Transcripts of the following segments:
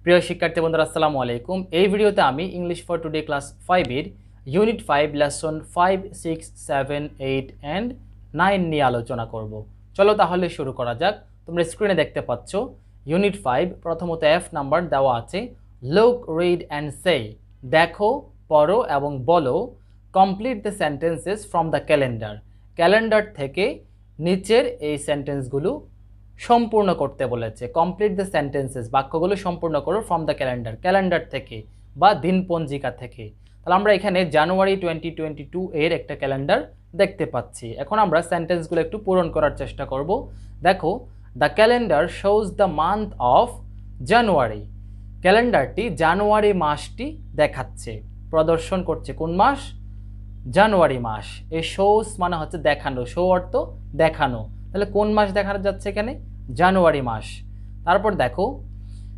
প্রিয় শিক্ষার্থী বন্ধুরা আসসালামু আলাইকুম। এই ভিডিওতে আমি ইংলিশ ফর টুডে ক্লাস 5 এর ইউনিট 5 লেসন 5, 6, 7, 8 এন্ড 9 নিয়ে আলোচনা করব। চলো তাহলে শুরু করা যাক। তোমরা স্ক্রিনে দেখতে পাচ্ছ ইউনিট 5 প্রথমত এফ নাম্বার দেওয়া আছে লুক, রিড এন্ড সে। দেখো, পড়ো এবং বলো। Complete the sentences from the calendar. Calendar থেকে নিচের এই সেন্টেন্সগুলো সম্পূর্ণ করতে বলেছে। কমপ্লিট দ্য সেন্টেন্সেস, বাক্যগুলো সম্পূর্ণ করো ফ্রম দ্য ক্যালেন্ডার, ক্যালেন্ডার থেকে বা দিনপঞ্জিকা থেকে। তাহলে আমরা এখানে জানুয়ারি 2022 এর একটা ক্যালেন্ডার দেখতে পাচ্ছি। এখন আমরা সেন্টেন্সগুলো একটু পূরণ করার চেষ্টা করব। দেখো, the calendar shows the month of January. ক্যালেন্ডারটি জানুয়ারি মাসটি দেখাচ্ছে, প্রদর্শন করছে। কোন মাস? জানুয়ারি মাস। এই শোস মানে হচ্ছে দেখানো, শো অর্থ দেখানো। তাহলে কোন মাস দেখানো যাচ্ছে এখানে? জানুয়ারি মাস। তারপর দেখো,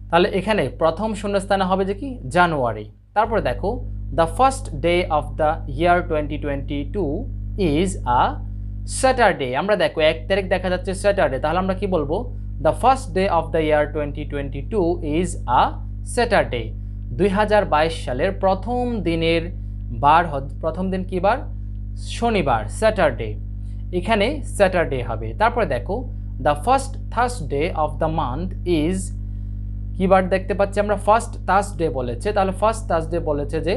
তাহলে এখানে প্রথম শূন্যস্থানে হবে যে কি? জানুয়ারি। তারপর দেখো, the first day of the year 2022 is a Saturday. আমরা দেখো 1 তারিখ দেখা যাচ্ছে স্যাটারডে, তাহলে আমরা কি বলবো? The first day of the year 2022 is a Saturday. 2022 সালের প্রথম দিনের প্রথম দিন কি বার? শনিবার, স্যাটারডে। এখানে স্যাটারডে হবে। তারপরে দেখো, the first Thursday of the month is, কি বার দেখতে পাচ্ছি আমরা? ফার্স্ট থার্সডে বলেছে, তাহলে ফার্স্ট থার্সডে বলেছে যে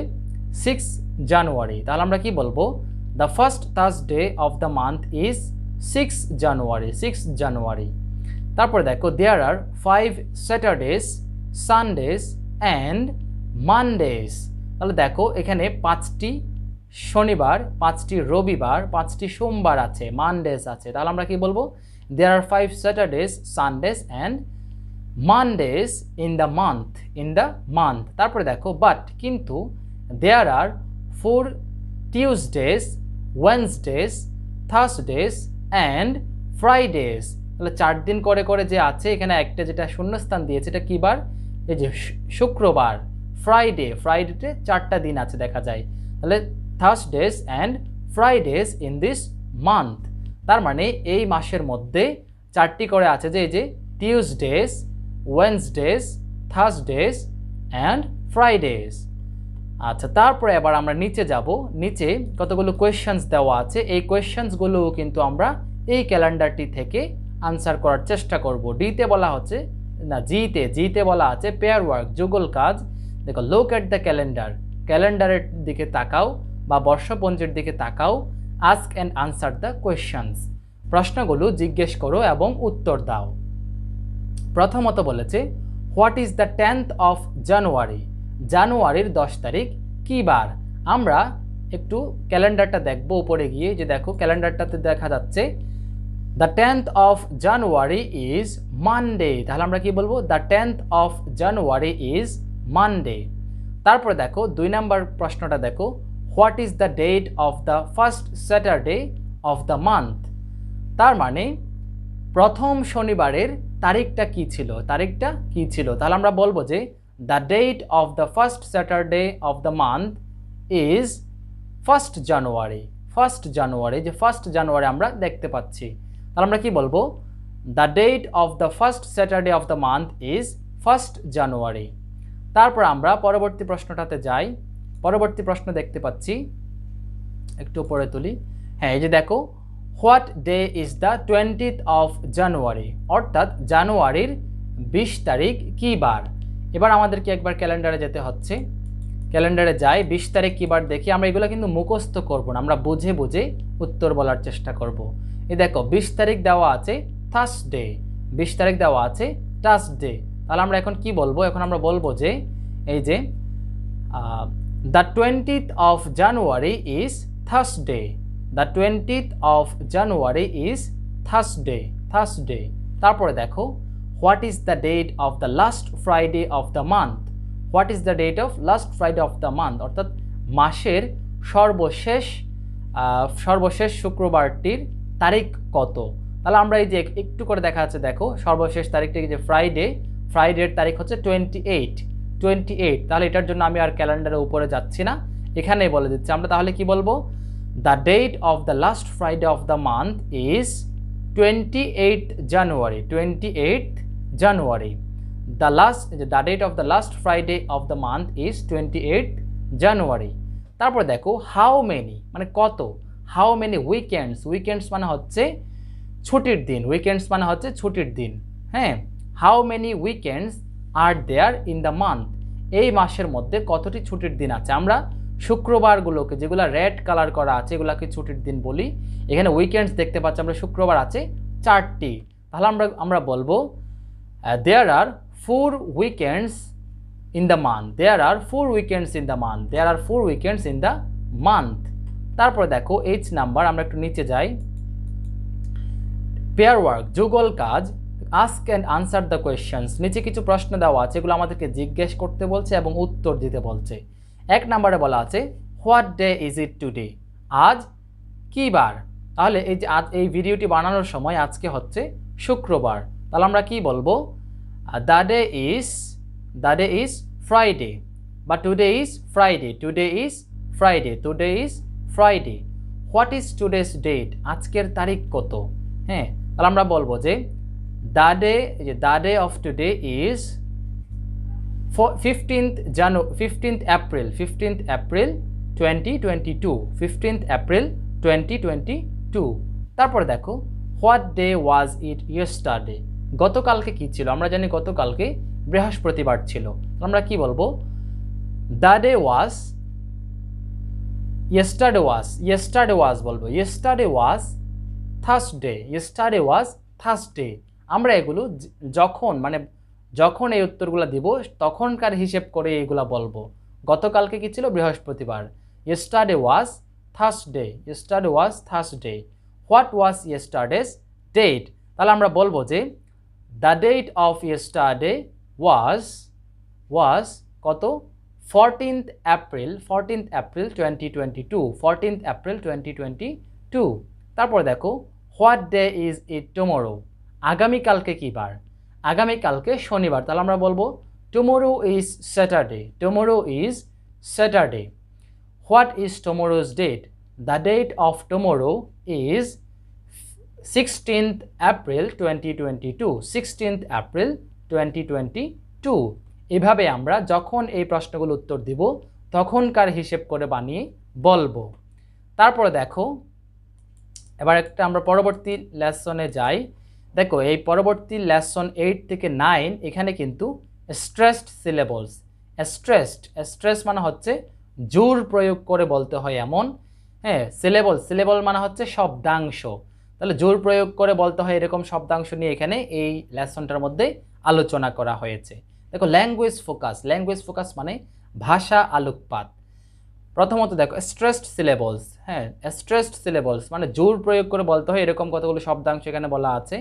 6 জানুয়ারি। তাহলে আমরা কি বলবো? The first Thursday of the month is 6 জানুয়ারি, 6 জানুয়ারি। তারপরে দেখো, দেয়ার আর 5 স্যাটারডেজ, সানডেজ অ্যান্ড মানডেজ। তাহলে দেখো এখানে 5টি শনিবার, 5টি রবিবার, 5টি সোমবার আছে, মানডেজ আছে। তাহলে আমরা কি বলবো? There are 5 Saturdays, Sundays and Mondays in the month, in the month. তারপরে দেখো, বাট কিন্তু there are 4 Tuesdays, Wednesdays, Thursdays and Fridays. তাহলে 4 দিন করে করে যে আছে, এখানে একটা যেটা শূন্যস্থান দিয়েছে এটা কি বার? এই যে শুক্রবার, ফ্রাইডে। ফ্রাইডেতে 4টা দিন আছে দেখা যায়। তাহলে Thursdays and Fridays in this month. তার মানে এই মাসের মধ্যে 4টি করে আছে, যে এই যে টিউসডেজ, ওয়েনসডেজ, থার্সডেজ অ্যান্ড ফ্রাইডেজ। আচ্ছা, তারপরে এবার আমরা নিচে যাব। নিচে কতগুলো কোয়েশ্চেন্স দেওয়া আছে, এই কোয়েশ্চেন্সগুলো কিন্তু আমরা এই ক্যালেন্ডারটি থেকে আনসার করার চেষ্টা করব। ডিতে বলা হচ্ছে না, জিতে বলা আছে পেয়ার ওয়ার্ক, যুগল কাজ। দেখো, লুক এট দ্য ক্যালেন্ডার, ক্যালেন্ডারের দিকে তাকাও বা বর্ষপঞ্জির দিকে তাকাও। Ask and answer the questions, প্রশ্নগুলো জিজ্ঞেস করো এবং উত্তর দাও। প্রথমত বলেছে, what is the 10th of জানুয়ারি? জানুয়ারির 10 তারিখ কী বার? আমরা একটু ক্যালেন্ডারটা দেখবো উপরে গিয়ে। যে দেখো ক্যালেন্ডারটাতে দেখা যাচ্ছে the 10th of January is Monday. তাহলে আমরা কি বলবো? The 10th of January is Monday. তারপরে দেখো 2 নম্বর প্রশ্নটা দেখো, what is the date of the first Saturday of the month? তার মানে প্রথম শনিবারের তারিখটা কি ছিল? তারিখটা কি ছিল? তাহলে আমরা বলবো যে the date of the first Saturday of the month is 1st January. 1st January, যে 1st জানুয়ারি আমরা দেখতে পাচ্ছি। তাহলে আমরা কি বলবো? The date of the first Saturday of the month is 1st January. তারপর আমরা পরবর্তী প্রশ্নটাতে যাই। পরবর্তী প্রশ্ন দেখতে পাচ্ছি, একটু উপরে তুলি। হ্যাঁ, এই যে দেখো, what day is the 20th of জানুয়ারি? অর্থাৎ জানুয়ারির 20 তারিখ কী বার? এবার আমাদেরকে একবার ক্যালেন্ডারে যেতে হচ্ছে। ক্যালেন্ডারে যাই, 20 তারিখ কী বার দেখি। আমরা এগুলো কিন্তু মুখস্থ করব না, আমরা বুঝে বুঝে উত্তর বলার চেষ্টা করব। এই দেখো 20 তারিখ দেওয়া আছে থার্সডে, 20 তারিখ দেওয়া আছে থার্সডে। তাহলে আমরা এখন কি বলবো? এখন আমরা বলবো যে এই যে the 20th of January is Thursday. The 20th of January is Thursday, Thursday. তারপরে দেখো, what is the date of the last Friday of the month? What is the date of last Friday of the month? অর্থাৎ মাসের সর্বশেষ শুক্রবারটির তারিখ কত? তাহলে আমরা এই যে একটু করে দেখা যাচ্ছে, দেখো সর্বশেষ তারিখটি যে ফ্রাইডের তারিখ হচ্ছে 28। তাহলে এটার জন্য আমি আর ক্যালেন্ডারের উপরে যাচ্ছি না, এখানেই বলে দিচ্ছি আমরা। তাহলে কি বলবো? The date of the last Friday of the month is 28 January, 28 January. The date of the last Friday of the month is 28 January. তারপর দেখো হাউ মেনি মানে কত, হাউ মেনি উইকেন্ডস, উইকেন্ডস মানে হচ্ছে ছুটির দিন, উইকেন্ডস মানে হচ্ছে ছুটির দিন। হ্যাঁ, how many weekends are there in the month, এই মাসের মধ্যে কতটি ছুটির দিন আছে। আমরা শুক্রবারগুলোকে যেগুলো রেড কালার করা আছে এগুলোকে ছুটির দিন বলি। এখানে উইকেন্ডস দেখতে পাচ্ছি আমরা, শুক্রবার আছে 4টি, তাহলে আমরা বলবো there are 4 weekends in the month, there are 4 weekends in the month, there are 4 weekends in the month. তারপরে দেখো এইচ নাম্বার, আমরা একটু নিচে যাই, পেয়ার ওয়ার্ক যুগল কাজ, ask and answer the questions, নিচে কিছু প্রশ্ন দেওয়া আছে এগুলো আমাদেরকে জিজ্ঞেস করতে বলছে এবং উত্তর দিতে বলছে। 1 নম্বরে বলা আছে what day is it today, আজ কী বার। তাহলে এই যে আজ এই ভিডিওটি বানানোর সময় আজকে হচ্ছে শুক্রবার, তাহলে আমরা কি বলবো, দ্য ডে ইজ ফ্রাইডে, বা today is Friday, today is Friday, today is Friday. What is today's date, আজকের তারিখ কত। হ্যাঁ, তাহলে আমরা বলবো যে the day of today is 15th April 2022, 15th April 2022। তারপর দেখো what day was it yesterday, গতকালকে কি ছিল। আমরা জানি গতকালকে বৃহস্পতিবার ছিল, আমরা কি বলবো, the day was, yesterday was বলবো, yesterday was Thursday। আমরা এগুলো যখন এই উত্তরগুলো দিব তখনকার হিসেব করে এগুলা বলবো। গতকালকে কি ছিল, বৃহস্পতিবার। yesterday was Thursday। what was yesterday's date, তাহলে আমরা বলবো যে the date of yesterday was কত, 14th April 2022, 14th April 2022। তারপর দেখো what day is it tomorrow, আগামীকালকে কী বার, আগামীকালকে শনিবার, তাহলে আমরা বলবো tomorrow is Saturday. What is tomorrow's date, the date of tomorrow is 16th April 2022, 16th April 2022। এভাবে আমরা যখন এই প্রশ্নগুলো উত্তর দিব তখনকার হিসেব করে বানিয়ে বলবো। তারপরে দেখো এবার আমরা পরবর্তী লেসনে যাই। দেখো এই পরবর্তী লেসন 8 থেকে 9 এখানে কিন্তু স্ট্রেসড সিলেবলস, স্ট্রেস মানে হচ্ছে জোর প্রয়োগ করে বলতে হয় এমন। হ্যাঁ, সিলেবল মানে হচ্ছে শব্দাংশ, তাহলে জোর প্রয়োগ করে বলতে হয় এরকম শব্দাংশ নিয়ে এখানে এই লেসনটার মধ্যে আলোচনা করা হয়েছে। দেখো ল্যাঙ্গুয়েজ ফোকাস মানে ভাষা আলোকপাত। প্রথমত দেখো স্ট্রেসড সিলেবলস, হ্যাঁ স্ট্রেসড সিলেবলস মানে জোর প্রয়োগ করে বলতে হয় এরকম কতগুলো শব্দাংশ এখানে বলা আছে।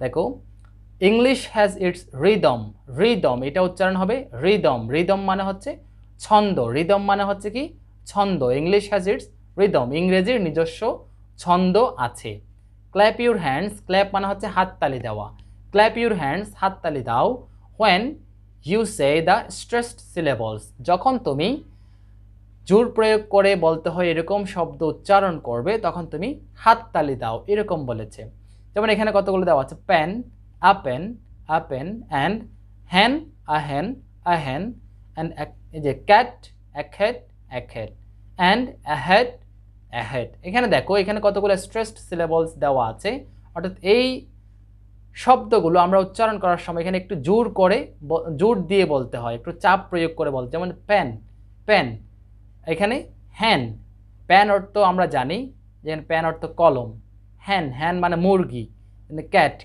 দেখো ইংলিশ হ্যাজ ইটস রিদম, এটা উচ্চারণ হবে রিদম মানে হচ্ছে ছন্দ, রিদম মানে হচ্ছে কি ছন্দ। ইংলিশ হ্যাজ ইটস রিদম, ইংরেজির নিজস্ব ছন্দ আছে। ক্ল্যাপ ইউর হ্যান্ডস, ক্ল্যাপ মানে হচ্ছে হাততালি দেওয়া, ক্ল্যাপ ইউর হ্যান্ডস হাততালি দাও। When you say the stressed syllables, যখন তুমি জোর প্রয়োগ করে বলতে হয় এরকম শব্দ উচ্চারণ করবে তখন তুমি হাততালি দাও, এরকম বলেছে। যেমন এখানে কতগুলো দেওয়া আছে, পেন আ পেন অ্যান্ড হ্যান আ হ্যান অ্যান্ড এই যে ক্যাট এ খেট অ্যান্ড এ হেড। এখানে দেখো এখানে কতগুলো স্ট্রেসড সিলেবলস দেওয়া আছে, অর্থাৎ এই শব্দগুলো আমরা উচ্চারণ করার সময় এখানে একটু জোর দিয়ে বলতে হয়, একটু চাপ প্রয়োগ করে বলতে। যেমন পেন, এখানে হ্যান, প্যান অর্থ আমরা জানি যে প্যান অর্থ কলম, হ্যান মানে মুরগি,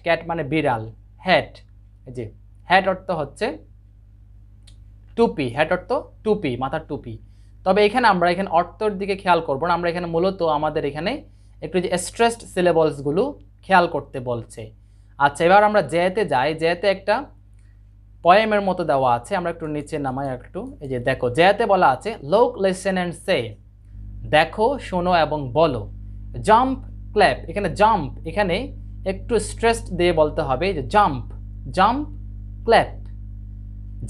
ক্যাট মানে বিড়াল, হ্যাট এই যে হ্যাট অর্থ হচ্ছে টুপি, হ্যাট অর্থ টুপি, মাথার টুপি। তবে এখানে আমরা অর্থের দিকে খেয়াল করব না, আমরা এখানে মূলত আমাদের এখানে একটু যে স্ট্রেসড সিলেবলসগুলো খেয়াল করতে বলছে। আচ্ছা, এবার আমরা জেতে যাই। জেতে একটা পয়েমের মতো দেওয়া আছে, আমরা একটু নিচে নামাই একটু। এই যে দেখো জেতে বলা আছে লুক লিসেন অ্যান্ড সে, দেখো শোনো এবং বলো। জাম্প ক্ল্যাপ, এখানে জাম্প এখানে একটু স্ট্রেসড দিয়ে বলতে হবে, যে জাম্প ক্ল্যাপ।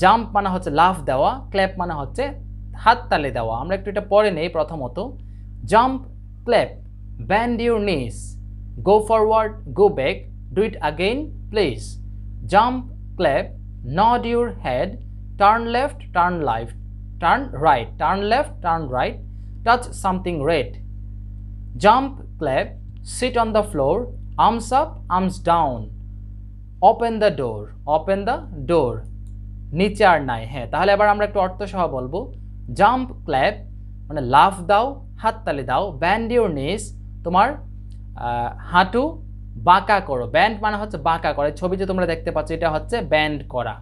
জাম্প মানে হচ্ছে লাফ দেওয়া, ক্ল্যাপ মানে হচ্ছে হাততালি দেওয়া। আমরা একটু এটা পড়ে নেই। প্রথমত জাম্প ক্ল্যাপ, ব্যান্ড ইউর নিস, go forward, go back, do it again please. Jump clap, nod your head, turn left, turn left, turn right, turn left, turn right, touch something red, jump, clap, sit on the floor, arms up, arms down, open the door, open the door, নিচে আর নাই। হ্যাঁ, তাহলে এবার আমরা একটু অর্থ সহ বলবো। জাম্প, ক্ল্যাপ মানে লাফ দাও, হাততালি দাও। ব্যান্ড ইউর নিস তোমার হাঁটু বাঁকা করো। ব্যান্ড মানে হচ্ছে বাঁকা করে, ছবিতে তোমরা দেখতে পাচ্ছ এটা হচ্ছে ব্যান্ড করা।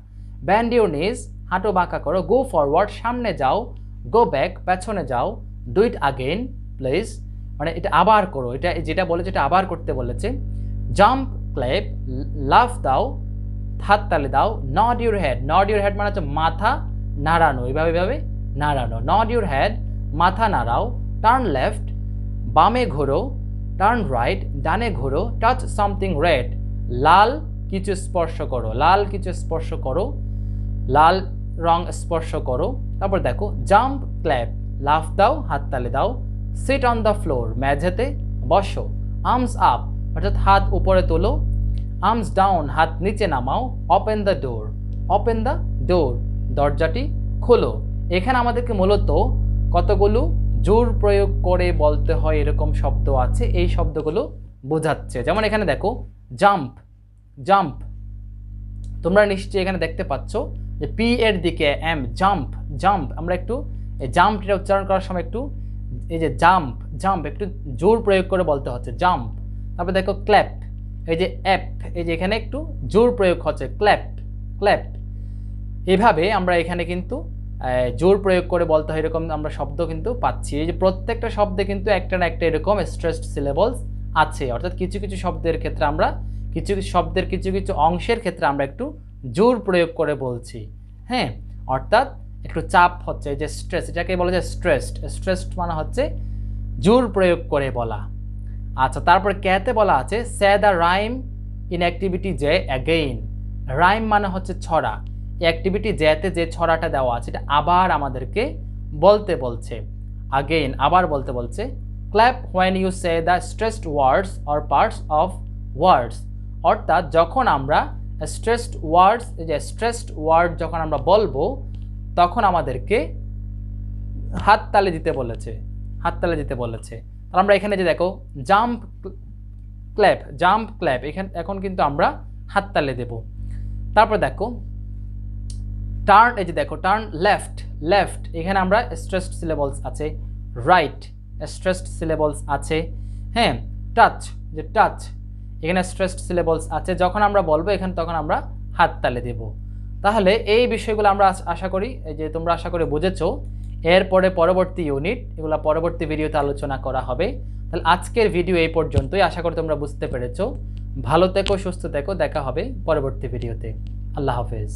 ব্যান্ড ইউর নিস হাঁটু বাঁকা করো। গো ফরওয়ার্ড সামনে যাও, গো ব্যাক পেছনে যাও, ডু ইট আগেইন প্লিজ মানে এটা আবার করো, এটা যেটা বলেছে এটা আবার করতে বলেছে। জাম্প, ক্ল্যাপ লাফ দাও, হাততালি দাও। Nod your head, nod your head মানে হচ্ছে মাথা নাড়ানো, এইভাবে নাড়ানো। নড ইউর হেড মাথা নাড়াও। টার্ন লেফট বামে ঘোরো, টার্ন রাইট ডানে ঘোরো। টাচ সামথিং রেড লাল কিছু স্পর্শ করো, লাল কিছু স্পর্শ করো, লাল রং স্পর্শ করো। তারপর দেখো জাম্প, ক্ল্যাপ লাফ দাও, হাততালি দাও। সিট অন দ্য ফ্লোর মেঝেতে বসো। আর্মস আপ অর্থাৎ হাত উপরে তোলো। আর্মস ডাউন হাত নিচে নামাও। Open the door, open the door দরজাটি খোলো। এখানে আমাদেরকে মূলত কতগুলো জোর প্রয়োগ করে বলতে হয় এরকম শব্দ আছে, এই শব্দগুলো বোঝাচ্ছে। যেমন এখানে দেখো জাম্প, জাম্প তোমরা নিশ্চয়ই এখানে দেখতে পাচ্ছ যে পি এর দিকে এম, জাম্প, জাম্প। আমরা একটু এই জাম্পটা উচ্চারণ করার সময় একটু এই যে জাম্প, জাম্প একটু জোর প্রয়োগ করে বলতে হচ্ছে জাম্প। তারপর দেখো ক্ল্যাপ, এই যে অ্যাপ, এই যে এখানে একটু জোর প্রয়োগ হচ্ছে ক্ল্যাপ, ক্ল্যাপ। এভাবে আমরা এখানে কিন্তু জোর প্রয়োগ করে বলতে হয় এরকম আমরা শব্দ কিন্তু পাচ্ছি। এই যে প্রত্যেকটা শব্দে কিন্তু একটা না একটা এরকম স্ট্রেসড সিলেবলস আছে, অর্থাৎ কিছু কিছু শব্দের ক্ষেত্রে আমরা কিছু কিছু শব্দের কিছু কিছু অংশের ক্ষেত্রে আমরা একটু জোর প্রয়োগ করে বলছি। হ্যাঁ, অর্থাৎ একটু চাপ হচ্ছে, এই যে স্ট্রেস, এটাকে বলা যায় স্ট্রেসড। স্ট্রেসড মানে হচ্ছে জোর প্রয়োগ করে বলা। আচ্ছা, তারপর ক্যাতে বলা আছে say the rhyme in activity J again. Rhyme মানে হচ্ছে ছড়া, অ্যাক্টিভিটি যেতে যে ছড়াটা দেওয়া আছে এটা আবার আমাদেরকে বলতে বলছে, আগেইন আবার বলতে বলছে। Clap when you say the stressed words or parts of words, অর্থাৎ যখন আমরা স্ট্রেসড ওয়ার্ডস, এই যে স্ট্রেসড ওয়ার্ড যখন আমরা বলবো তখন আমাদেরকে হাততালি দিতে বলেছে, হাততালি দিতে বলেছে। তাহলে আমরা এখানে যে দেখো জাম্প, ক্ল্যাপ, জাম্প, ক্ল্যাপ, এখানে এখন কিন্তু আমরা হাততালি দেব। তারপর দেখো টার্ন, এই যে দেখো টার্ন লেফট, লেফট এখানে আমরা স্ট্রেসড সিলেবলস আছে। রাইট স্ট্রেসড সিলেবলস আছে। হ্যাঁ, টাচ, যে টাচ এখানে স্ট্রেসড সিলেবলস আছে। যখন আমরা বলবো এখানে তখন আমরা হাততালি দেব। তাহলে এই বিষয়গুলো আমরা আশা করি এই যে তোমরা আশা করে বুঝেছো। এরপরে পরবর্তী ইউনিট এগুলো পরবর্তী ভিডিওতে আলোচনা করা হবে। তাহলে আজকের ভিডিও এই পর্যন্তই, আশা করি তোমরা বুঝতে পেরেছো। ভালো থেকো, সুস্থ থেকো, দেখা হবে পরবর্তী ভিডিওতে। আল্লাহ হাফেজ।